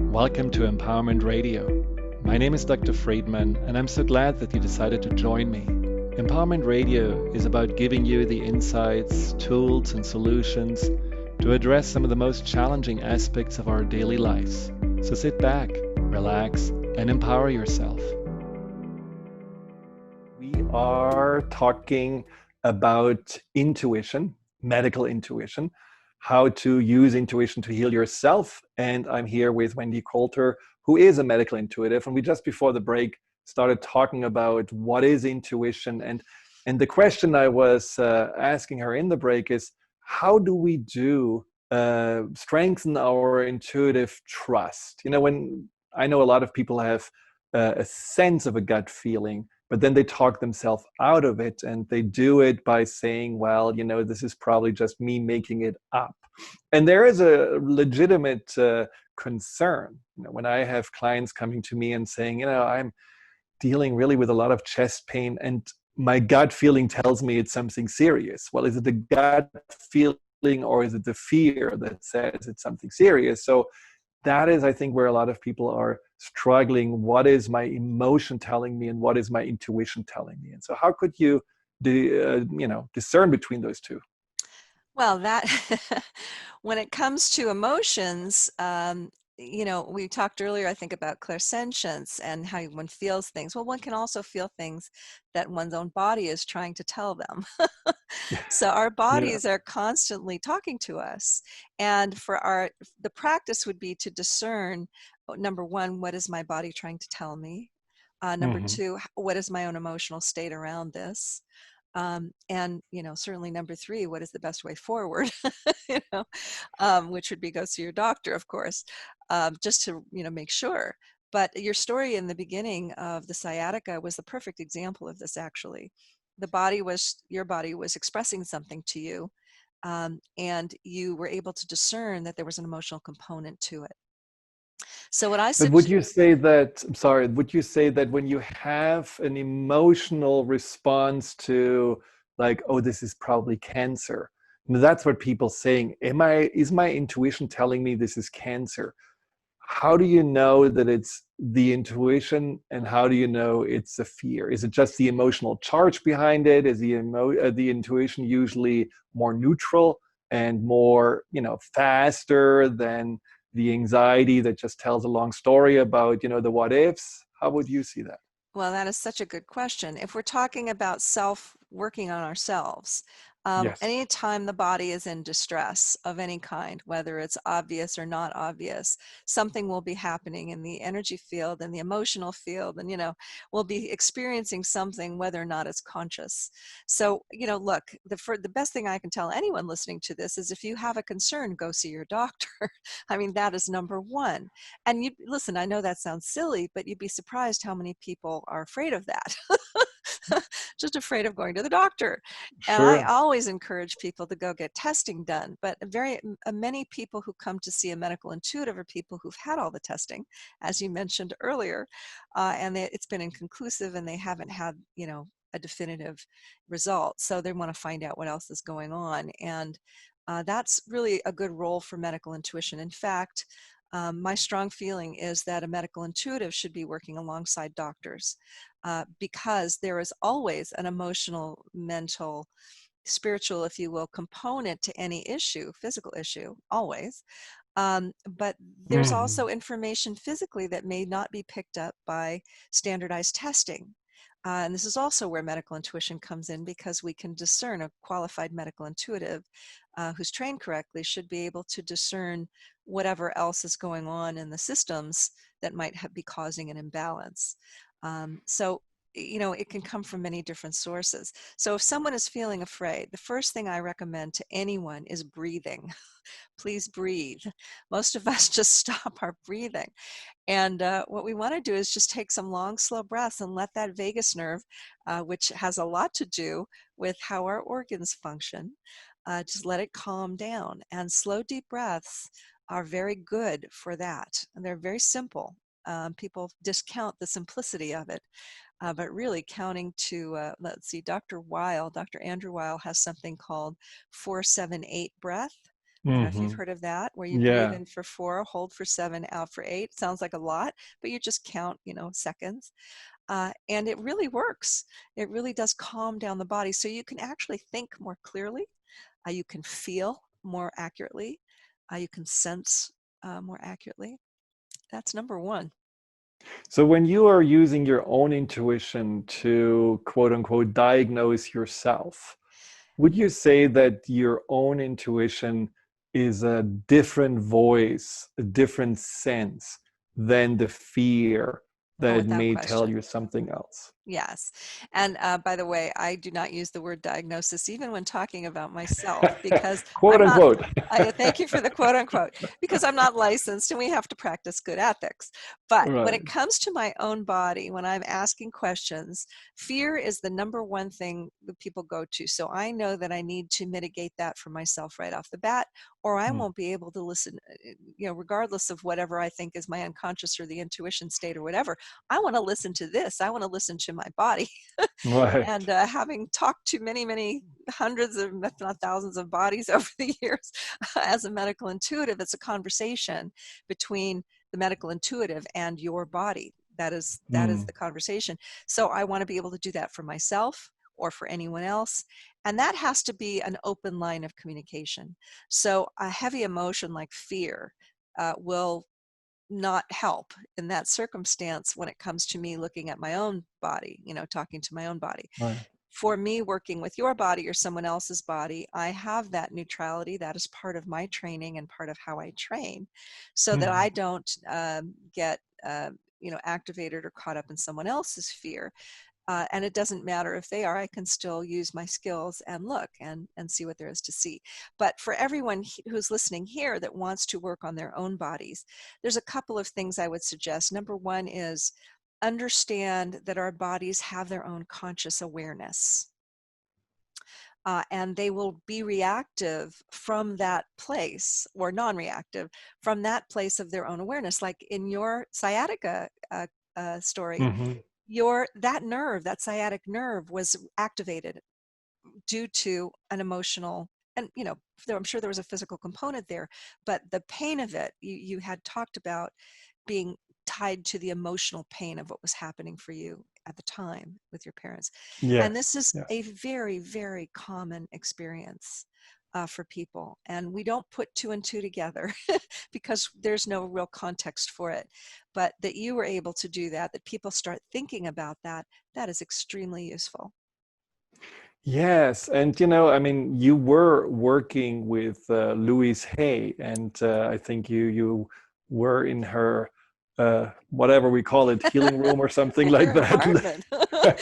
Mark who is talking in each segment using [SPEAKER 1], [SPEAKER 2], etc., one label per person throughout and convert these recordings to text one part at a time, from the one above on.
[SPEAKER 1] Welcome to Empowerment Radio. My name is Dr. Friedemann, and I'm so glad that you decided to join me. Empowerment Radio is about giving you the insights, tools, and solutions to address some of the most challenging aspects of our daily lives. So sit back, relax, and empower yourself. We are talking about intuition, medical intuition, how to use intuition to heal yourself. And I'm here with Wendy Coulter, who is a medical intuitive. And we just before the break started talking about what is intuition. And the question I was asking her in the break is, how do we strengthen our intuitive trust? You know, when I know a lot of people have a sense of a gut feeling, but then they talk themselves out of it, and they do it by saying, well, you know, this is probably just me making it up. And there is a legitimate concern. You know, when I have clients coming to me and saying, you know, I'm dealing really with a lot of chest pain, and my gut feeling tells me it's something serious. Well, is it the gut feeling or is it the fear that says it's something serious? So that is, I think, where a lot of people are struggling. What is my emotion telling me, and what is my intuition telling me? And so, how could you, discern between those two?
[SPEAKER 2] Well, that when it comes to emotions, we talked earlier, I think, about clairsentience and how one feels things. Well, one can also feel things that one's own body is trying to tell them. So our
[SPEAKER 1] Yeah.
[SPEAKER 2] bodies are constantly talking to us. And the practice would be to discern, number one, what is my body trying to tell me? Number
[SPEAKER 1] Mm-hmm.
[SPEAKER 2] two, what is my own emotional state around this? And certainly number three, what is the best way forward? you know, which would be go see your doctor, of course, just to make sure. But your story in the beginning of the sciatica was the perfect example of this. Actually, your body was expressing something to you, and you were able to discern that there was an emotional component to it. So what I
[SPEAKER 1] But
[SPEAKER 2] suggest.
[SPEAKER 1] would you say that when you have an emotional response to, like, oh, this is probably cancer, that's what people saying, is my intuition telling me this is cancer? How do you know that it's the intuition, and how do you know it's a fear? Is it just the emotional charge behind it? Is the intuition usually more neutral and more, faster than the anxiety that just tells a long story about, the what ifs? How would you see that?
[SPEAKER 2] Well, that is such a good question. If we're talking about working on ourselves,
[SPEAKER 1] Yes.
[SPEAKER 2] anytime the body is in distress of any kind, whether it's obvious or not obvious, something will be happening in the energy field and the emotional field, and we'll be experiencing something whether or not it's conscious. So, look, the best thing I can tell anyone listening to this is if you have a concern, go see your doctor. I mean, that is number one. And you listen, I know that sounds silly, but you'd be surprised how many people are afraid of that. Just afraid of going to the doctor. And I
[SPEAKER 1] Sure.
[SPEAKER 2] always encourage people to go get testing done. But many people who come to see a medical intuitive are people who've had all the testing, as you mentioned earlier, and it's been inconclusive, and they haven't had, a definitive result. So they want to find out what else is going on. And that's really a good role for medical intuition. In fact, my strong feeling is that a medical intuitive should be working alongside doctors, because there is always an emotional, mental, spiritual, if you will, component to any issue, physical issue, always. But there's
[SPEAKER 1] Mhm.
[SPEAKER 2] also information physically that may not be picked up by standardized testing. And this is also where medical intuition comes in, because we can discern. A qualified medical intuitive who's trained correctly should be able to discern whatever else is going on in the systems that might be causing an imbalance. So, it can come from many different sources. So if someone is feeling afraid, the first thing I recommend to anyone is breathing. Please breathe. Most of us just stop our breathing. And what we want to do is just take some long, slow breaths and let that vagus nerve, which has a lot to do with how our organs function, just let it calm down. And slow, deep breaths are very good for that. And they're very simple. People discount the simplicity of it. But really counting to, let's see, Dr. Andrew Weil has something called 4-7-8 breath. I don't know if you've
[SPEAKER 1] Hmm.
[SPEAKER 2] heard of that, where you breathe
[SPEAKER 1] Yeah.
[SPEAKER 2] in for 4, hold for 7, out for 8. Sounds like a lot, but you just count, seconds. And it really works. It really does calm down the body. So you can actually think more clearly. You can feel more accurately. You can sense more accurately. That's number one.
[SPEAKER 1] So when you are using your own intuition to quote unquote diagnose yourself, would you say that your own intuition is a different voice, a different sense than the fear
[SPEAKER 2] Oh,
[SPEAKER 1] that
[SPEAKER 2] without
[SPEAKER 1] may tell
[SPEAKER 2] question.
[SPEAKER 1] you something else?
[SPEAKER 2] Yes. And by the way, I do not use the word diagnosis even when talking about myself because
[SPEAKER 1] Quote
[SPEAKER 2] I'm not,
[SPEAKER 1] unquote.
[SPEAKER 2] thank you for the quote unquote, because I'm not licensed and we have to practice good ethics. But when
[SPEAKER 1] Right.
[SPEAKER 2] it comes to my own body, when I'm asking questions, fear is the number one thing that people go to. So I know that I need to mitigate that for myself right off the bat, or I
[SPEAKER 1] Mm.
[SPEAKER 2] won't be able to listen, regardless of whatever I think is my unconscious or the intuition state or whatever. I want to listen to this. I want to listen to my body.
[SPEAKER 1] Right.
[SPEAKER 2] And having talked to many, many hundreds of, if not thousands of bodies over the years as a medical intuitive, it's a conversation between the medical intuitive and your body. That is
[SPEAKER 1] Mm.
[SPEAKER 2] the conversation. So I want to be able to do that for myself or for anyone else. And that has to be an open line of communication. So a heavy emotion like fear will not help in that circumstance when it comes to me looking at my own body, talking to my own body.
[SPEAKER 1] Right.
[SPEAKER 2] For me, working with your body or someone else's body, I have that neutrality. That is part of my training and part of how I train, so that
[SPEAKER 1] Mhm.
[SPEAKER 2] I don't get activated or caught up in someone else's fear. And it doesn't matter if they are, I can still use my skills and look and see what there is to see. But for everyone who's listening here that wants to work on their own bodies, there's a couple of things I would suggest. Number one is understand that our bodies have their own conscious awareness. And they will be reactive from that place, or non-reactive from that place of their own awareness. Like in your sciatica story,
[SPEAKER 1] Mhm.
[SPEAKER 2] that sciatic nerve was activated due to an emotional, and I'm sure there was a physical component there, but the pain of it, you had talked about being tied to the emotional pain of what was happening for you at the time with your parents. And this
[SPEAKER 1] Yes.
[SPEAKER 2] is
[SPEAKER 1] Yes.
[SPEAKER 2] a very, very common experience for people. And we don't put two and two together because there's no real context for it. But that you were able to do that, that people start thinking about that, that is extremely useful.
[SPEAKER 1] Yes, and I mean, you were working with Louise Hay, and I think you were in her whatever we call it, healing room or something
[SPEAKER 2] In
[SPEAKER 1] like
[SPEAKER 2] her
[SPEAKER 1] that.
[SPEAKER 2] apartment.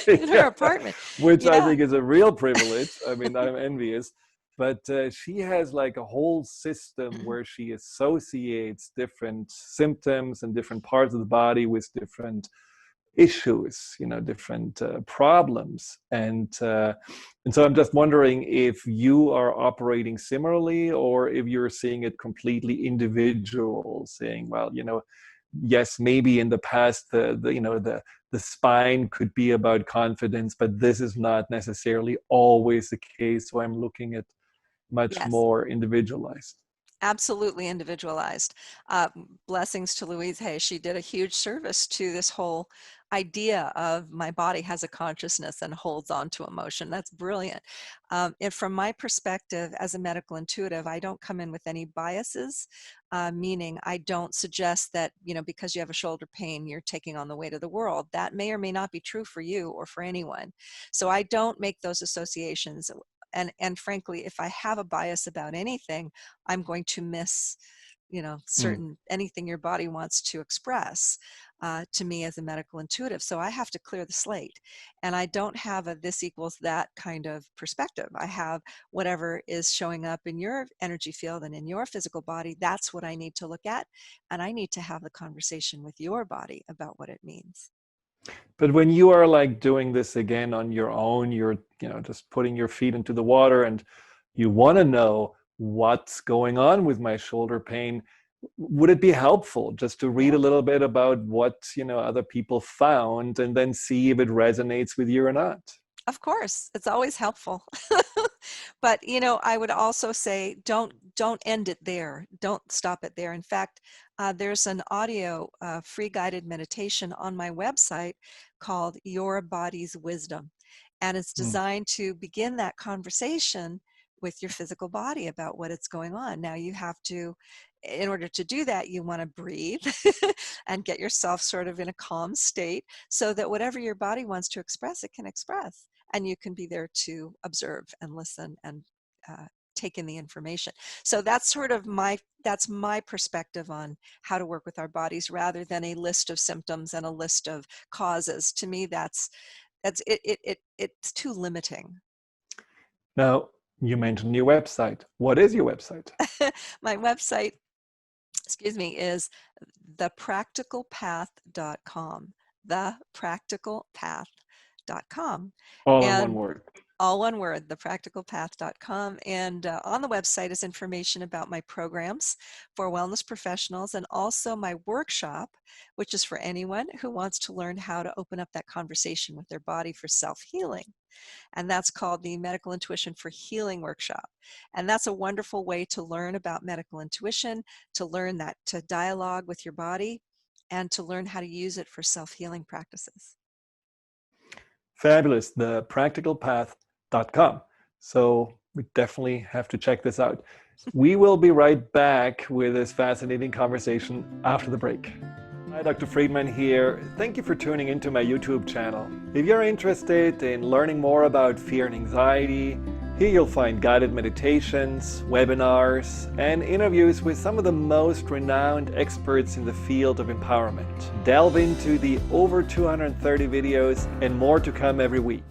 [SPEAKER 2] In her
[SPEAKER 1] Yeah,
[SPEAKER 2] apartment.
[SPEAKER 1] which I
[SPEAKER 2] Yeah.
[SPEAKER 1] think is a real privilege. I mean, I'm envious, but she has like a whole system where she associates different symptoms and different parts of the body with different issues, different problems, and so I'm just wondering if you are operating similarly, or if you're seeing it completely individual, saying, well, yes, maybe in the past the spine could be about confidence, but this is not necessarily always the case. So I'm looking at much
[SPEAKER 2] Yes.
[SPEAKER 1] more individualized.
[SPEAKER 2] Absolutely individualized. Blessings to Louise Hay. She did a huge service to this whole idea of my body has a consciousness and holds on to emotion. That's brilliant. And from my perspective as a medical intuitive, I don't come in with any biases, meaning I don't suggest that, because you have a shoulder pain, you're taking on the weight of the world. That may or may not be true for you or for anyone. So I don't make those associations. And frankly, if I have a bias about anything, I'm going to miss,
[SPEAKER 1] Mm.
[SPEAKER 2] certain anything your body wants to express to me as a medical intuitive. So I have to clear the slate, and I don't have a this equals that kind of perspective. I have whatever is showing up in your energy field and in your physical body. That's what I need to look at, and I need to have the conversation with your body about what it means.
[SPEAKER 1] But when you are like doing this again on your own, you're, just putting your feet into the water and you want to know what's going on with my shoulder pain. Would it be helpful just to read
[SPEAKER 2] Yeah,
[SPEAKER 1] a little bit about what, other people found and then see if it resonates with you or not?
[SPEAKER 2] of course, it's always helpful. But I would also say don't end it there. Don't stop it there. In fact, there's an audio free guided meditation on my website called Your Body's Wisdom, and it's
[SPEAKER 1] Mm.
[SPEAKER 2] designed to begin that conversation with your physical body about what is going on. Now you have to, in order to do that, you want to breathe and get yourself sort of in a calm state so that whatever your body wants to express, it can express. And you can be there to observe and listen and uh, take in the information. So that's sort of that's my perspective on how to work with our bodies rather than a list of symptoms and a list of causes. To me, it's too limiting.
[SPEAKER 1] Now, you mentioned your website. What is your website?
[SPEAKER 2] My website, excuse me, is thepracticalpath.com. Thepracticalpath.com.
[SPEAKER 1] All in one
[SPEAKER 2] And
[SPEAKER 1] word.
[SPEAKER 2] all one word, thepracticalpath.com. And on the website is information about my programs for wellness professionals and also my workshop, which is for anyone who wants to learn how to open up that conversation with their body for self-healing. And that's called the Medical Intuition for Healing Workshop. And that's a wonderful way to learn about medical intuition, to learn that to dialogue with your body, and to learn how to use it for self-healing practices.
[SPEAKER 1] Fabulous. Thepracticalpath.com. So we definitely have to check this out. We will be right back with this fascinating conversation after the break. Hi, Dr. Friedemann here. Thank you for tuning into my YouTube channel. If you're interested in learning more about fear and anxiety, here you'll find guided meditations, webinars, and interviews with some of the most renowned experts in the field of empowerment. Delve into the over 230 videos and more to come every week.